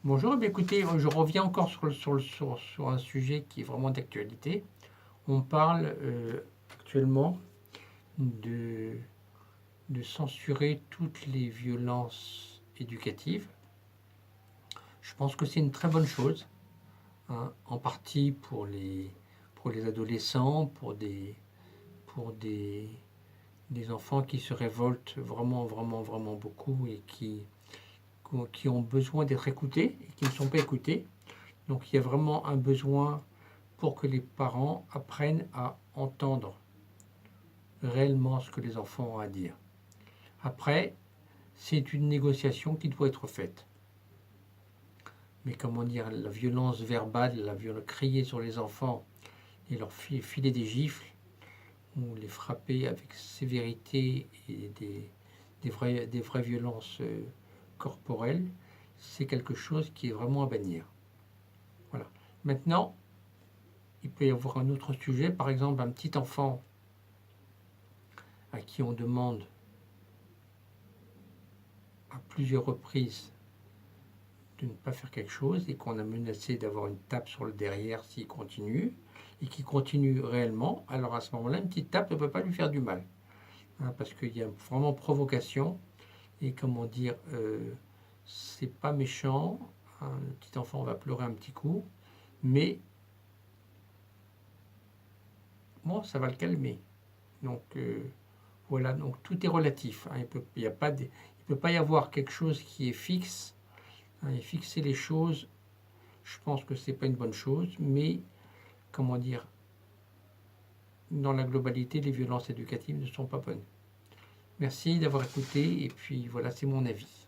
Bonjour, écoutez, je reviens encore sur un sujet qui est vraiment d'actualité. On parle actuellement de, de censurer toutes les violences éducatives. Je pense que c'est une très bonne chose, hein, en partie pour les adolescents, pour des enfants qui se révoltent vraiment, vraiment, vraiment beaucoup et qui ont besoin d'être écoutés et qui ne sont pas écoutés. Donc il y a vraiment un besoin pour que les parents apprennent à entendre réellement ce que les enfants ont à dire. Après, c'est une négociation qui doit être faite. Mais comment dire, la violence verbale, la violence crier sur les enfants et leur filer des gifles ou les frapper avec sévérité et des vraies violences corporelles, c'est quelque chose qui est vraiment à bannir. Voilà. Maintenant, il peut y avoir un autre sujet, par exemple un petit enfant à qui on demande à plusieurs reprises de ne pas faire quelque chose et qu'on a menacé d'avoir une tape sur le derrière s'il continue, et qu'il continue réellement, alors à ce moment-là, une petite tape ne peut pas lui faire du mal, hein, parce qu'il y a vraiment provocation, et comment dire, c'est pas méchant, hein, le petit enfant va pleurer un petit coup, mais bon, ça va le calmer. Donc voilà, donc tout est relatif, hein, il peut pas y avoir quelque chose qui est fixe, hein, et fixer les choses, je pense que c'est pas une bonne chose, mais comment dire, dans la globalité, les violences éducatives ne sont pas bonnes. Merci d'avoir écouté, et puis voilà, c'est mon avis.